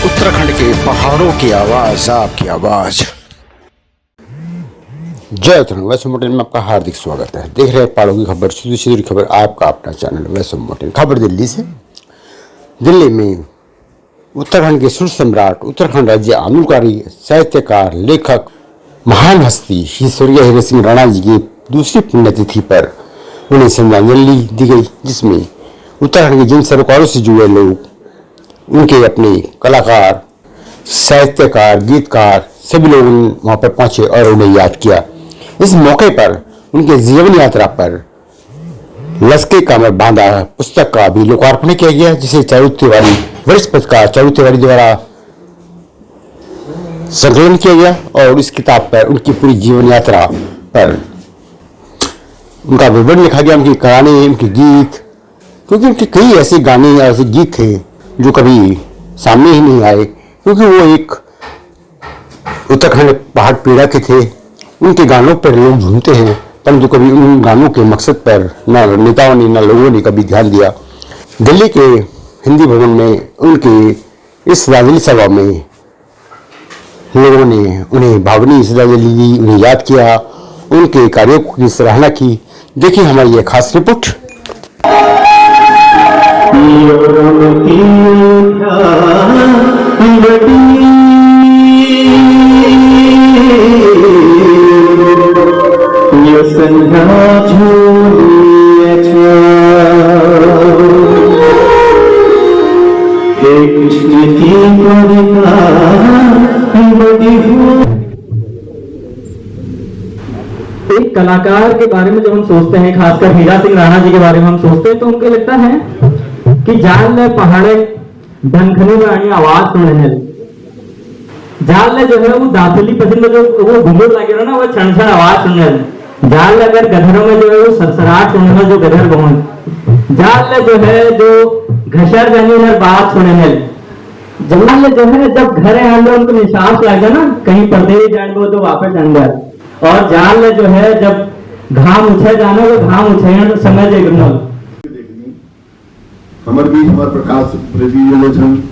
उत्तराखंड के पहाड़ों की आवाज, आपकी आवाज। जय उत्तराखंड। वैष्णव मोटेन में आपका हार्दिक स्वागत है। देख रहे हैं पहाड़ों की खबर, सीधी सीधी खबर, आपका अपना चैनल वैष्णव मोटेन। खबर दिल्ली से। दिल्ली में उत्तराखंड के सुर सम्राट, उत्तराखंड राज्य आंदोलनकारी, साहित्यकार, लेखक, महान हस्ती श्री स्वर्गीय हीरा सिंह राणा जी की दूसरी पुण्यतिथि पर उन्हें श्रद्धांजलि दी गई, जिसमें उत्तराखंड के जिन सरोकारों से जुड़े लोग, उनके अपने कलाकार, साहित्यकार, गीतकार, सभी लोग वहां पर पहुंचे और उन्हें याद किया। इस मौके पर उनके जीवन यात्रा पर लश्के कमर बांधा पुस्तक का भी लोकार्पण किया गया, जिसे चारू तिवारी, वरिष्ठ पत्रकार चारू तिवारी द्वारा संकलन किया गया। और इस किताब पर उनकी पूरी जीवन यात्रा पर उनका विवरण लिखा गया, उनकी कहानी, उनके गीत, क्योंकि उनके कई ऐसे गाने या ऐसे गीत थे जो कभी सामने ही नहीं आए, क्योंकि वो एक उत्तराखंड पहाड़ पीढ़ा के थे। उनके गानों पर लोग झूमते हैं, परंतु कभी उन गानों के मकसद पर न नेताओं ने न लोगों ने कभी ध्यान दिया। दिल्ली के हिंदी भवन में उनके इस श्रद्धांजलि सभा में लोगों ने उन्हें भावनीय श्रद्धांजलि दी, उन्हें याद किया, उनके कार्यों की सराहना की। देखिए हमारी यह खास रिपोर्ट। एक कलाकार के बारे में जब हम सोचते हैं, खासकर हीरा सिंह राणा जी के बारे में हम सोचते हैं, तो उनको लगता है कि जाल ने पहाड़े धनखनी में आनी आवाज सुनने, जाल ने जो है वो दातुली पसंद जो वो घुंघरू लगे रहा ना, वो क्षण क्षण आवाज सुनने, जाल ने अगर गधरों में जो है वो सरसराट सुनने, जो गधर बहुन, जाल ने जो है जो घसर जानी उन्हें बात सुनने, जंगल में जो है जब घरे आने उनको निशास लग गया ना, कहीं पर्दे जान गो तो वापस जान गया। और जाल में जो है जब घाम उछे जाना, वो घाम उछे समझ देखना। हमारे बीच हमारे प्रकाश प्रेसिडेंट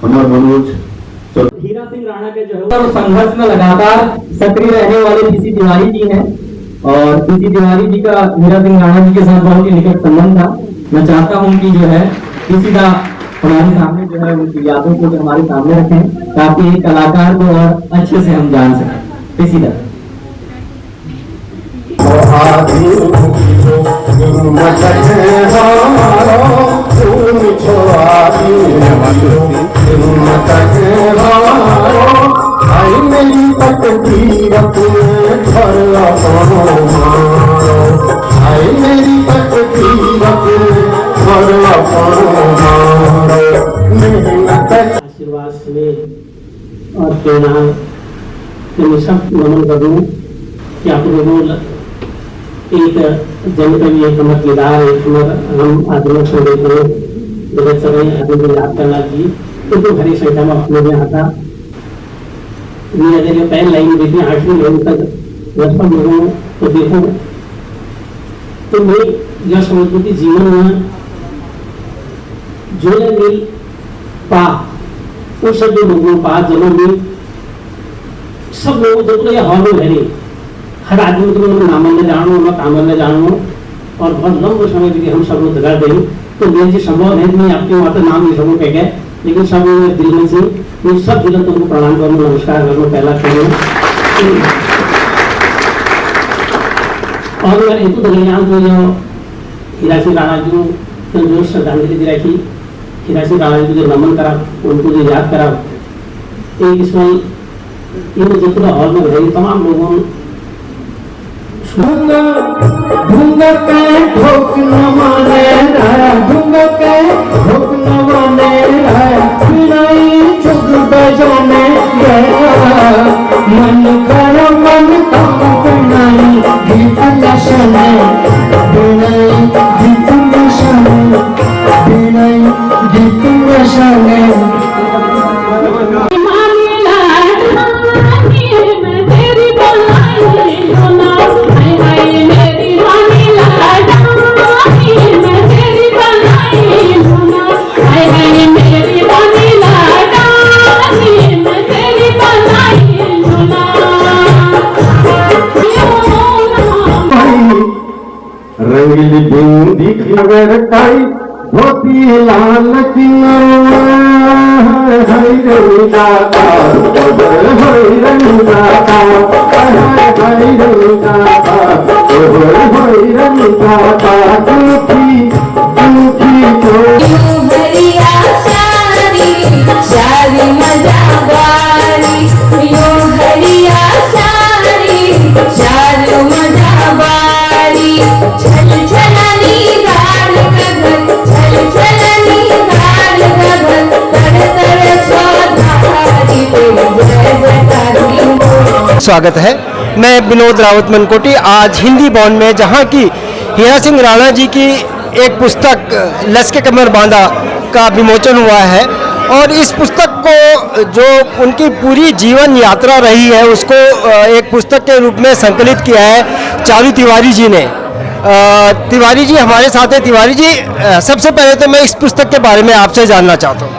हमारे मनोज हीरा सिंह राणा के जो है संघर्ष में लगातार सक्रिय रहने वाले पीसी तिवारी जी हैं। और पीसी तिवारी जी का हीरा सिंह राणा जी के साथ बहुत ही निकट संबंध था। मैं चाहता हूं कि जो है किसी का हमारे सामने जो है उनकी यादों को जो हमारे सामने रखें, ताकि एक कलाकार को और अच्छे से हम जान सकें। पीसी दा आशीर्वाद से और प्रेरणा मैं सब नमन करूं कि आप लोगों एक जनकवि, एक हमर किरदार, एक हमर हम आदमी को देखो जगत सभी आदमी को याद करना चाहिए। तो भरी संख्या में अपने में आता मेरे पहले लाइन देखिए 8वीं लाइन तक लगभग लोगों को देखो, तो मैं यह समझती कि जीवन में जो मिल पा वो सब लोगों पा जब मिल सब लोग जो तो हॉल में है, हर आदमी को नामन में जानो, मैं कामन में जानो, और बहुत लंबे समय के लिए हम सब लोग दगा दें। तो मेरे जी संभव है, मैं आपके वहाँ तो नाम नहीं समझ कह गए, लेकिन सब दिल में से मैं सब दिल तुमको प्रणाम करूँ, नमस्कार करूँ, पहला करूँ। और मैं एक दलियान को जो हीरा सिंह राणा जी को जो श्रद्धांजलि दी रखी, हीरा सिंह राणा जी को जो नमन करा, उनको जो याद करा, एक इसमें इन जितना हॉल में रहे तमाम लोगों ढूंगा के ठोक न माने रहा, ढूंगा के ठोक न माने रहा, पिनाई चुग बजाने गया, मन कर मन तब पिनाई गीत नशने, पिनाई गीत नशने, पिनाई गीत नशने। मेरी दिखी वेरकाई धोती लाल किनारा हरि दाता हरि दाता हरि दाता दुखी तो हरिया सारी सारी मजा बारी यो हरिया सारी सारी मजा बारी छल छलनी गाल गगन छल छलनी गाल गगन तर तर स्वाधारी तेरी जय जयकारी स्वागत है। मैं विनोद रावत मनकोटी आज हिंदी भवन में, जहां की हीरा सिंह राणा जी की एक पुस्तक लश्के कमर बांधा का विमोचन हुआ है और इस पुस्तक को जो उनकी पूरी जीवन यात्रा रही है उसको एक पुस्तक के रूप में संकलित किया है चारू तिवारी जी ने। तिवारी जी हमारे साथ हैं। तिवारी जी, सबसे पहले तो मैं इस पुस्तक के बारे में आपसे जानना चाहता हूँ।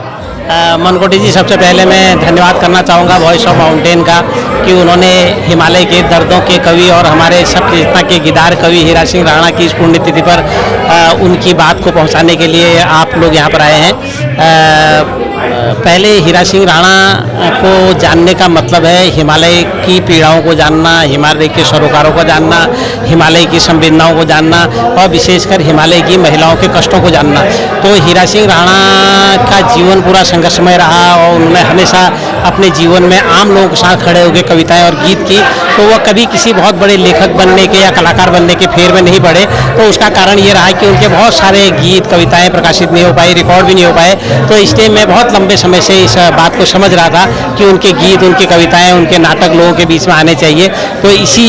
मनकोटी जी, सबसे पहले मैं धन्यवाद करना चाहूँगा वॉइस ऑफ माउंटेन का कि उन्होंने हिमालय के दर्दों के कवि और हमारे सब चेतना के गिदार कवि हीरा सिंह राणा की इस पुण्यतिथि पर उनकी बात को पहुँचाने के लिए आप लोग यहाँ पर आए हैं। पहले हीरा सिंह राणा को जानने का मतलब है हिमालय की पीड़ाओं को जानना, हिमालय के सरोकारों को जानना, हिमालय की संवेदनाओं को जानना और विशेषकर हिमालय की महिलाओं के कष्टों को जानना। तो हीरा सिंह राणा का जीवन पूरा संघर्षमय रहा और उन्होंने हमेशा अपने जीवन में आम लोगों के साथ खड़े होकर कविताएं और गीत की। तो वह कभी किसी बहुत बड़े लेखक बनने के या कलाकार बनने के फेर में नहीं पड़े। तो उसका कारण ये रहा कि उनके बहुत सारे गीत कविताएं प्रकाशित नहीं हो पाई, रिकॉर्ड भी नहीं हो पाए। तो इसलिए मैं बहुत लंबे समय से इस बात को समझ रहा था कि उनके गीत, उनकी कविताएं, उनके नाटक लोगों के बीच में आने चाहिए। तो इसी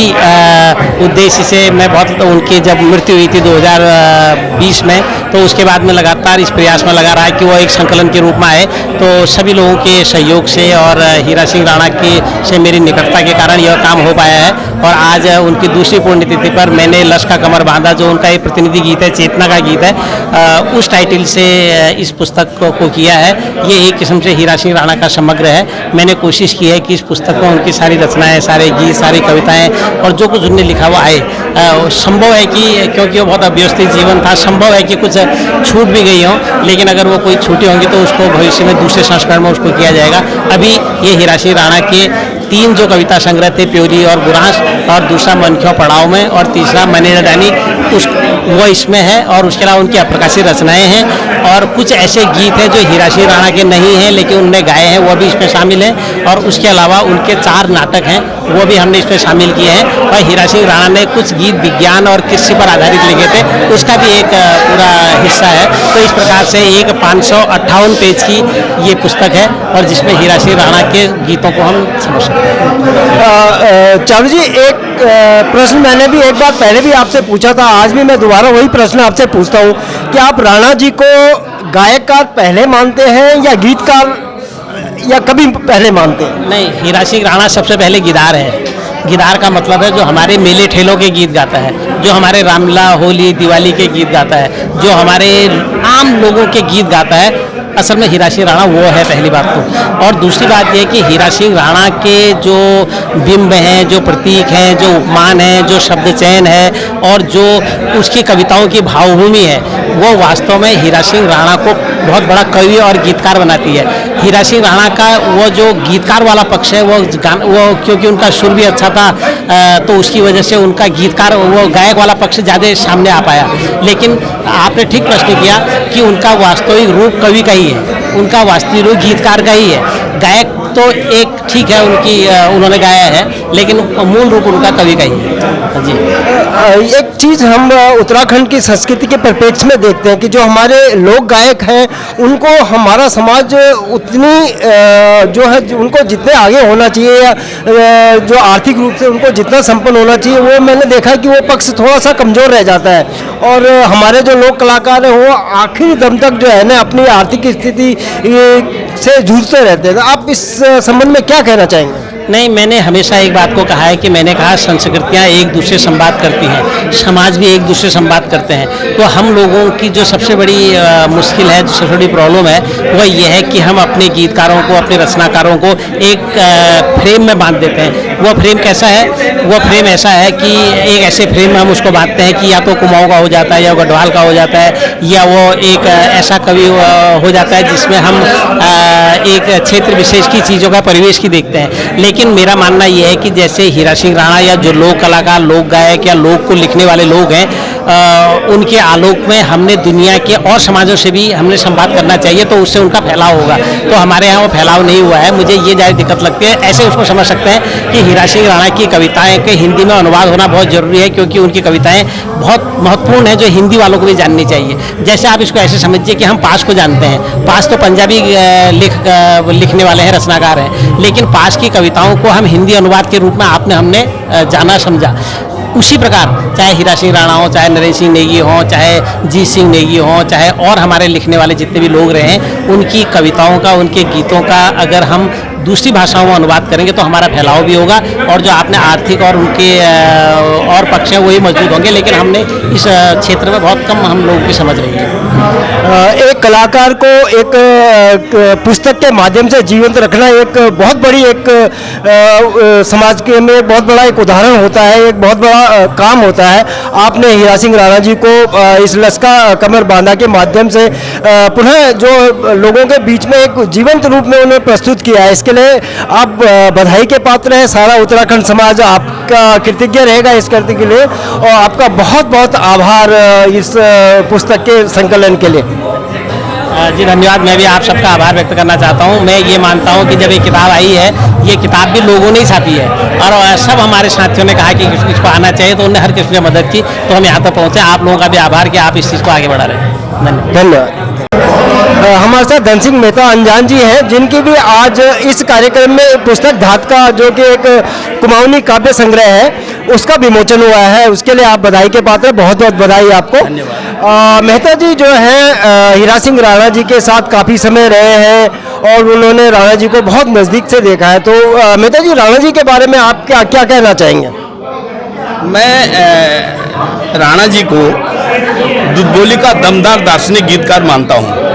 उद्देश्य से मैं बहुत उनकी जब मृत्यु हुई थी 2020 में, तो उसके बाद में लगातार इस प्रयास में लगा रहा कि वो एक संकलन के रूप में आए। तो सभी लोगों के सहयोग से और हीरा सिंह राणा की से मेरी निकटता के कारण यह काम हो पाया है। और आज उनकी दूसरी पुण्यतिथि पर मैंने लश्का कमर बांधा, जो उनका एक प्रतिनिधि गीत है, चेतना का गीत है, उस टाइटल से इस पुस्तक को किया है। ये एक किस्म से हीरा सिंह राणा का समग्र है। मैंने कोशिश की है कि इस पुस्तक में उनकी सारी रचनाएं, सारे गीत, सारी कविताएं और जो कुछ उन्होंने लिखा हुआ आए। संभव है कि क्योंकि वो बहुत अव्यवस्थित जीवन था, संभव है कि कुछ छूट भी गई हों, लेकिन अगर वो कोई छूटी होंगी तो उसको भविष्य में दूसरे संस्करण में उसको किया जाएगा। अभी ये हीरा सिंह राणा के 3 जो कविता संग्रह थे, प्योरी और बुरांस, और दूसरा मनख्यों पड़ाव में, और तीसरा मने नदानी, वो इसमें है। और उसके अलावा उनकी अप्रकाशित रचनाएं हैं और कुछ ऐसे गीत हैं जो हीरा सिंह राणा के नहीं हैं लेकिन उनने गाए हैं, वो भी इसमें शामिल हैं। और उसके अलावा उनके 4 नाटक हैं, वो भी हमने इसमें शामिल किए हैं। और हीरा सिंह राणा ने कुछ गीत विज्ञान और किस्से पर आधारित लिखे थे, उसका भी एक पूरा हिस्सा है। तो इस प्रकार से एक 558 पेज की ये पुस्तक है और जिसमें हीरा सिंह राणा के गीतों को हम समझ सकते हैं। चारू जी, एक प्रश्न मैंने भी एक बार पहले भी आपसे पूछा था, आज भी मैं दोबारा वही प्रश्न आपसे पूछता हूँ कि आप राणा जी को गायककार पहले मानते हैं या गीतकार, या कभी पहले मानते हैं? नहीं, हीरा सिंह राणा सबसे पहले गिदार है। गिदार का मतलब है जो हमारे मेले ठेलों के गीत गाता है, जो हमारे रामलीला, होली, दिवाली के गीत गाता है, जो हमारे आम लोगों के गीत गाता है। असल में हीरा सिंह राणा वो है, पहली बात तो। और दूसरी बात यह कि हीरा सिंह राणा के जो बिंब हैं, जो प्रतीक हैं, जो उपमान हैं, जो शब्द चयन है और जो उसकी कविताओं की भावभूमि है, वो वास्तव में हीरा सिंह राणा को बहुत बड़ा कवि और गीतकार बनाती है। हीरा सिंह राणा का वो जो गीतकार वाला पक्ष है, वो क्योंकि उनका सुर भी अच्छा था, तो उसकी वजह से उनका गीतकार, वो गायक वाला पक्ष ज़्यादा सामने आ पाया। लेकिन आपने ठीक प्रश्न किया कि उनका वास्तविक रूप कवि का ही है, उनका वास्तविक रूप गीतकार का ही है। गायक तो एक ठीक है, उन्होंने गाया है, लेकिन मूल रूप उनका कवि का ही है। जी, एक चीज़ हम उत्तराखंड की संस्कृति के परिप्रेक्ष्य में देखते हैं कि जो हमारे लोक गायक हैं उनको हमारा समाज उतनी जो है, उनको जितने आगे होना चाहिए या जो आर्थिक रूप से उनको जितना संपन्न होना चाहिए, वो मैंने देखा है कि वो पक्ष थोड़ा सा कमज़ोर रह जाता है। और हमारे जो लोक कलाकार हैं वो आखिरी दम तक जो है ना अपनी आर्थिक स्थिति से जूझते रहते हैं। तो आप इस संबंध में क्या कहना चाहेंगे? नहीं, मैंने हमेशा एक बात को कहा है कि मैंने कहा संस्कृतियाँ एक दूसरे संवाद करती हैं, समाज भी एक दूसरे संवाद करते हैं। तो हम लोगों की जो सबसे बड़ी मुश्किल है, जो सबसे बड़ी प्रॉब्लम है, वह यह है कि हम अपने गीतकारों को, अपने रचनाकारों को एक फ्रेम में बांध देते हैं। वो फ्रेम कैसा है? वो फ्रेम ऐसा है कि एक ऐसे फ्रेम में हम उसको बांटते हैं कि या तो कुमाऊं का हो जाता है या गढ़वाल का हो जाता है, या वो एक ऐसा कवि हो जाता है जिसमें हम एक क्षेत्र विशेष की चीज़ों का परिवेश की देखते हैं। लेकिन मेरा मानना ये है कि जैसे हीरा सिंह राणा या जो लोक कलाकार, लोक गायक या लोक को लिखने वाले लोग हैं, उनके आलोक में हमने दुनिया के और समाजों से भी हमने संवाद करना चाहिए, तो उससे उनका फैलाव होगा। तो हमारे यहाँ वो फैलाव नहीं हुआ है, मुझे ये ज़्यादा दिक्कत लगती है। ऐसे उसको समझ सकते हैं कि हीरा सिंह राणा की कविताएं के हिंदी में अनुवाद होना बहुत ज़रूरी है, क्योंकि उनकी कविताएं बहुत महत्वपूर्ण है, जो हिंदी वालों को भी जाननी चाहिए। जैसे आप इसको ऐसे समझिए कि हम पास को जानते हैं, पास तो पंजाबी लिखने वाले हैं, रचनाकार हैं, लेकिन पास की कविताओं को हम हिंदी अनुवाद के रूप में हमने जाना समझा। उसी प्रकार चाहे हीरा सिंह राणा हो, चाहे नरेंद्र सिंह नेगी हों, चाहे जीत सिंह नेगी हों, चाहे और हमारे लिखने वाले जितने भी लोग रहे हैं, उनकी कविताओं का, उनके गीतों का अगर हम दूसरी भाषाओं में अनुवाद करेंगे तो हमारा फैलाव भी होगा, और जो आपने आर्थिक और उनके और पक्ष हैं वही मजबूत होंगे। लेकिन हमने इस क्षेत्र में बहुत कम हम लोगों की समझ रही है। एक कलाकार को एक पुस्तक के माध्यम से जीवंत रखना एक बहुत बड़ी समाज के में बहुत बड़ा एक उदाहरण होता है, एक बहुत बड़ा काम होता है। आपने हीरा सिंह राणा जी को इस लस्का कमर बांधा के माध्यम से पुनः जो लोगों के बीच में एक जीवंत रूप में उन्हें प्रस्तुत किया है, इसके लिए आप बधाई के पात्र हैं। सारा उत्तराखंड समाज आपका कृतज्ञ रहेगा इस कृत्य के लिए, और आपका बहुत बहुत आभार इस पुस्तक के संकलन के लिए। जी धन्यवाद। मैं भी आप सबका आभार व्यक्त करना चाहता हूँ। मैं ये मानता हूँ कि जब ये किताब आई है, ये किताब भी लोगों ने ही छापी है, और सब हमारे साथियों ने कहा कि इसको आना चाहिए, तो उन्होंने हर किसी ने मदद की, तो हम यहाँ तक पहुँचे। आप लोगों का भी आभार कि आप इस चीज़ को आगे बढ़ा रहे हैं। धन्यवाद। हमारे साथ धन सिंह मेहता अनजान जी हैं, जिनकी भी आज इस कार्यक्रम में पुस्तक धात का, जो कि एक कुमाऊनी काव्य संग्रह है, उसका विमोचन हुआ है। उसके लिए आप बधाई के पात्र, बहुत बहुत बधाई आपको। मेहता जी जो है हीरा सिंह राणा जी के साथ काफ़ी समय रहे हैं, और उन्होंने राणा जी को बहुत नज़दीक से देखा है। तो मेहता जी, राणा जी के बारे में आप क्या कहना चाहेंगे? मैं राणा जी को दुधबोली का दमदार दार्शनिक गीतकार मानता हूँ,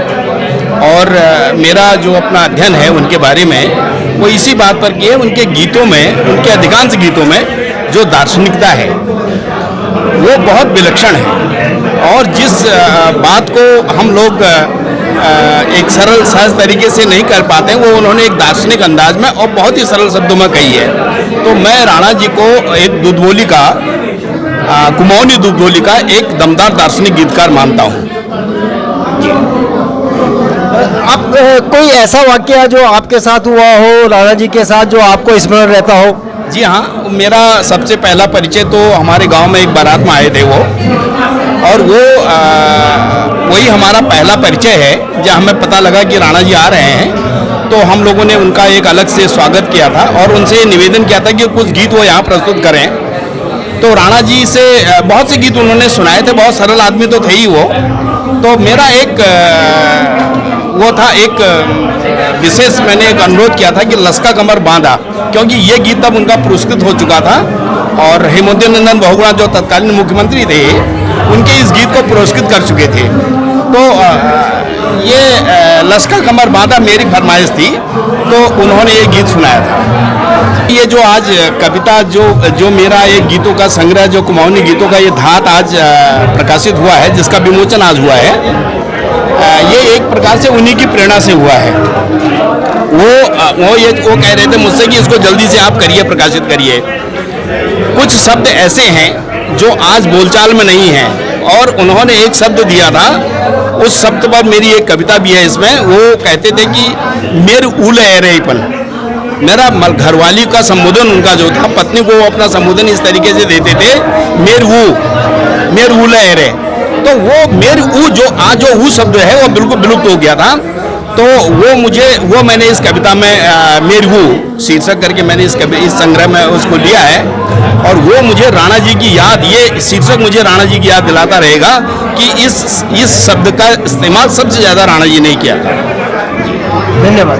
और मेरा जो अपना अध्ययन है उनके बारे में वो इसी बात पर कि उनके गीतों में, उनके अधिकांश गीतों में जो दार्शनिकता है वो बहुत विलक्षण है, और जिस बात को हम लोग एक सरल सहज तरीके से नहीं कर पाते हैं, वो उन्होंने एक दार्शनिक अंदाज में और बहुत ही सरल शब्दों में कही है। तो मैं राणा जी को एक दुधबोली का, कुमाऊनी दुधबोली का एक दमदार दार्शनिक गीतकार मानता हूँ। आप कोई ऐसा वाकया जो आपके साथ हुआ हो राणा जी के साथ, जो आपको स्मरण रहता हो? जी हाँ, मेरा सबसे पहला परिचय तो हमारे गांव में एक बारात में आए थे वो, और वो वही हमारा पहला परिचय है। जब हमें पता लगा कि राणा जी आ रहे हैं, तो हम लोगों ने उनका एक अलग से स्वागत किया था, और उनसे निवेदन किया था कि कुछ गीत वो यहाँ प्रस्तुत करें। तो राणा जी से बहुत से गीत उन्होंने सुनाए थे, बहुत सरल आदमी तो थे ही वो। तो मेरा एक वो था, एक विशेष मैंने एक अनुरोध किया था कि लस्का कमर बांधा, क्योंकि ये गीत तब उनका पुरस्कृत हो चुका था, और हेमंत नंदन बहुगुणा जो तत्कालीन मुख्यमंत्री थे, उनके इस गीत को पुरस्कृत कर चुके थे। तो ये लस्का कमर बांधा मेरी फरमाइश थी, तो उन्होंने ये गीत सुनाया था। ये जो आज कविता, जो मेरा एक गीतों का संग्रह, जो कुमाऊनी गीतों का ये धात आज प्रकाशित हुआ है, जिसका विमोचन आज हुआ है, ये एक प्रकार से उन्हीं की प्रेरणा से हुआ है। वो कह रहे थे मुझसे कि इसको जल्दी से आप करिए, प्रकाशित करिए। कुछ शब्द ऐसे हैं जो आज बोलचाल में नहीं हैं, और उन्होंने एक शब्द दिया था, उस शब्द पर मेरी एक कविता भी है इसमें। वो कहते थे कि मेर उल एरेपन, मेरा घरवाली का संबोधन उनका जो था, पत्नी को वो अपना संबोधन इस तरीके से देते थे, मेर उल एरे। तो वो मेर ऊ जो ऊ शब्द है वो बिल्कुल विलुप्त हो गया था। तो वो मैंने इस कविता में मेर ऊ शीर्षक करके मैंने इस संग्रह में उसको लिया है, और वो मुझे राणा जी की याद, ये शीर्षक मुझे राणा जी की याद दिलाता रहेगा कि इस शब्द का इस्तेमाल सबसे ज़्यादा राणा जी ने किया था। धन्यवाद।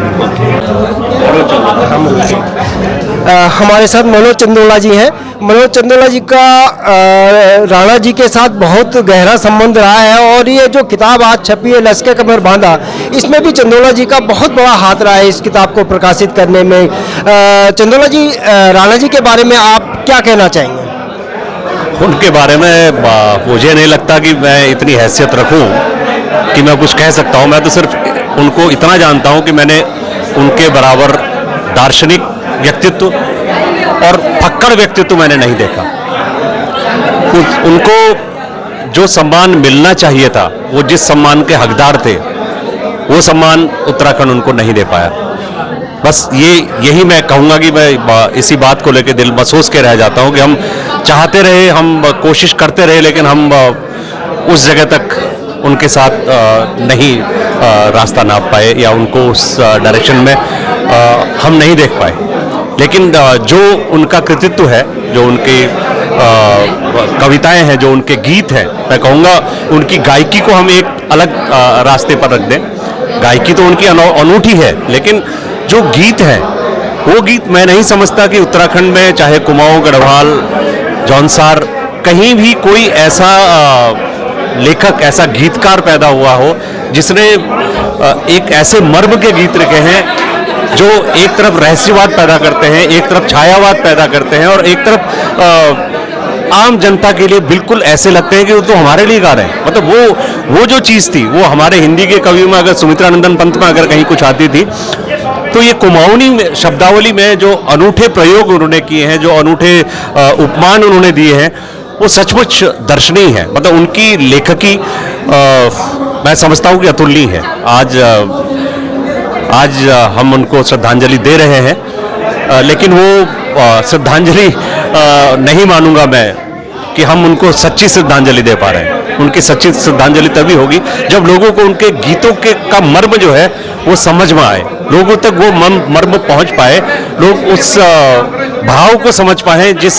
हमारे साथ मनोज चंदोला जी हैं। मनोज चंदोला जी का राणा जी के साथ बहुत गहरा संबंध रहा है और ये जो किताब आज छपी है लश्कर कमर बांधा, इसमें भी चंदोला जी का बहुत बड़ा हाथ रहा है इस किताब को प्रकाशित करने में। चंदोला जी, राणा जी के बारे में आप क्या कहना चाहेंगे? उनके बारे में मुझे नहीं लगता कि मैं इतनी हैसियत रखूं कि मैं कुछ कह सकता हूं। मैं तो सिर्फ उनको इतना जानता हूं कि मैंने उनके बराबर दार्शनिक व्यक्तित्व और फक्कड़ व्यक्तित्व मैंने नहीं देखा। उनको जो सम्मान मिलना चाहिए था, वो जिस सम्मान के हकदार थे, वो सम्मान उत्तराखंड उनको नहीं दे पाया। बस यही मैं कहूँगा कि मैं इसी बात को लेकर दिल महसूस के रह जाता हूँ कि हम चाहते रहे, हम कोशिश करते रहे, लेकिन हम उस जगह तक उनके साथ नहीं रास्ता नाप पाए या उनको उस डायरेक्शन में हम नहीं देख पाए। लेकिन जो उनका कृतित्व है, जो उनकी कविताएं हैं, जो उनके गीत हैं, मैं कहूँगा उनकी गायकी को हम एक अलग रास्ते पर रख दें। गायकी तो उनकी अनूठी है, लेकिन जो गीत है, वो गीत मैं नहीं समझता कि उत्तराखंड में चाहे कुमाऊं, गढ़वाल, जौनसार, कहीं भी कोई ऐसा लेखक, ऐसा गीतकार पैदा हुआ हो जिसने एक ऐसे मर्म के गीत लिखे हैं जो एक तरफ रहस्यवाद पैदा करते हैं, एक तरफ छायावाद पैदा करते हैं और एक तरफ आम जनता के लिए बिल्कुल ऐसे लगते हैं कि वो तो हमारे लिए गा रहे हैं। मतलब वो जो चीज़ थी, वो हमारे हिंदी के कवियों में अगर सुमित्रानंदन पंत में अगर कहीं कुछ आती थी, तो ये कुमाऊनी शब्दावली में जो अनूठे प्रयोग उन्होंने किए हैं, जो अनूठे उपमान उन्होंने दिए हैं, वो सचमुच दर्शनीय है। मतलब उनकी लेखकी मैं समझता हूँ कि अतुलनीय है। आज हम उनको श्रद्धांजलि दे रहे हैं, लेकिन वो श्रद्धांजलि नहीं मानूंगा मैं कि हम उनको सच्ची श्रद्धांजलि दे पा रहे हैं। उनकी सच्ची श्रद्धांजलि तभी होगी जब लोगों को उनके गीतों का मर्म जो है वो समझ में आए, लोगों तक वो मर्म पहुंच पाए, लोग उस भाव को समझ पाए जिस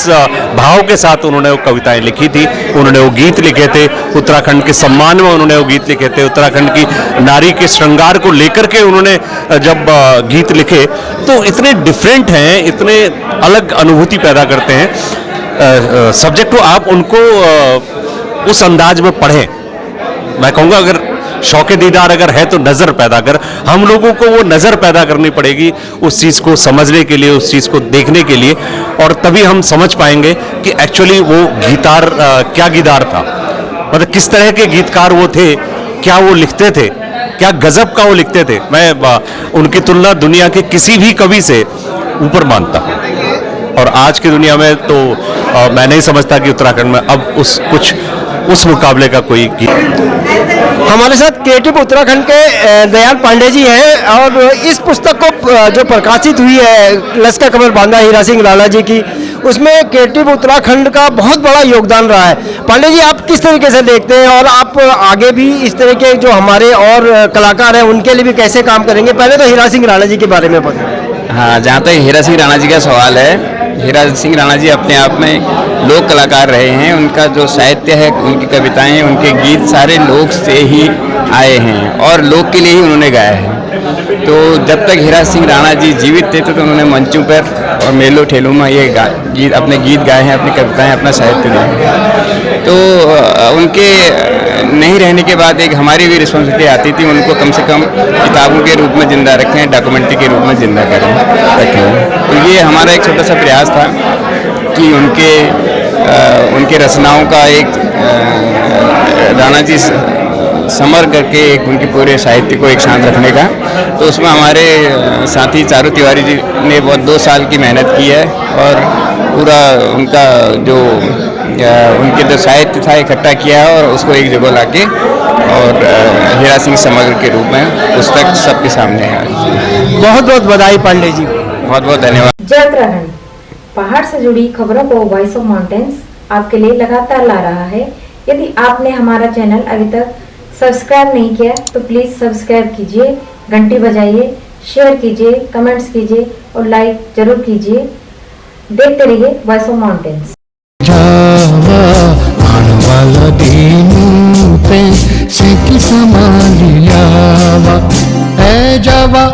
भाव के साथ उन्होंने वो कविताएं लिखी थी, उन्होंने वो गीत लिखे थे। उत्तराखंड के सम्मान में उन्होंने वो गीत लिखे थे। उत्तराखंड की नारी के श्रृंगार को लेकर के उन्होंने जब गीत लिखे, तो इतने डिफरेंट हैं, इतने अलग अनुभूति पैदा करते हैं। सब्जेक्ट को आप उनको उस अंदाज में पढ़ें। मैं कहूँगा अगर शौक़े दीदार अगर है तो नज़र पैदा कर, हम लोगों को वो नज़र पैदा करनी पड़ेगी उस चीज़ को समझने के लिए, उस चीज़ को देखने के लिए, और तभी हम समझ पाएंगे कि एक्चुअली वो गीतार क्या गीतार था। मतलब किस तरह के गीतकार वो थे, क्या वो लिखते थे, क्या गजब का वो लिखते थे। मैं उनकी तुलना दुनिया के किसी भी कवि से ऊपर मानता हूँ। और आज की दुनिया में तो मैं नहीं समझता कि उत्तराखंड में अब उस मुकाबले का कोई गीत। हमारे साथ क्रिएटिव उत्तराखंड के दयाल पांडे जी हैं और इस पुस्तक को जो प्रकाशित हुई है लश्कर कमर बांधा हीरा सिंह राणा जी की, उसमें क्रिएटिव उत्तराखंड का बहुत बड़ा योगदान रहा है। पांडे जी, आप किस तरीके से देखते हैं और आप आगे भी इस तरह के जो हमारे और कलाकार हैं उनके लिए भी कैसे काम करेंगे? पहले तो हीरा सिंह राणा जी के बारे में बताएं। हाँ, जहाँ तक हीरा सिंह राणा जी का सवाल है, हीरा सिंह राणा जी अपने आप में लोक कलाकार रहे हैं। उनका जो साहित्य है, उनकी कविताएं, उनके गीत सारे लोक से ही आए हैं और लोक के लिए ही उन्होंने गाया है। तो जब तक हीरा सिंह राणा जी जीवित थे तो उन्होंने मंचों पर और मेलों ठेलों में ये गीत अपने गीत गाए हैं, अपनी कविताएं, अपना साहित्य दिया। तो उनके नहीं रहने के बाद एक हमारी भी रिस्पॉन्सिबिलिटी आती थी उनको कम से कम किताबों के रूप में जिंदा रखें, डॉक्यूमेंट्री के रूप में जिंदा रखें। तो ये हमारा एक छोटा सा प्रयास था कि उनके रचनाओं का एक राणा जी समर करके एक उनके पूरे साहित्य को एक साथ रखने का। तो उसमें हमारे साथी चारू तिवारी जी ने बहुत 2 साल की मेहनत की है और पूरा उनका जो उनके जो साहित्य था इकट्ठा किया है और उसको एक जगह लाके और हीरा सिंह समग्र के रूप में पुस्तक सबके सामने है। बहुत बहुत बधाई पांडे जी, बहुत बहुत धन्यवाद। जय उत्तराखंड, पहाड़ से जुड़ी खबरों को वॉइस ऑफ माउंटेन्स आपके लिए लगातार ला रहा है। यदि आपने हमारा चैनल अभी तक सब्सक्राइब नहीं किया तो प्लीज सब्सक्राइब कीजिए, घंटी बजाइए, शेयर कीजिए, कमेंट्स कीजिए और लाइक जरूर कीजिए। देखते रहिए वॉइस ऑफ माउंटेन्स। वाला दीनू पे से संभालियावा, ए जावा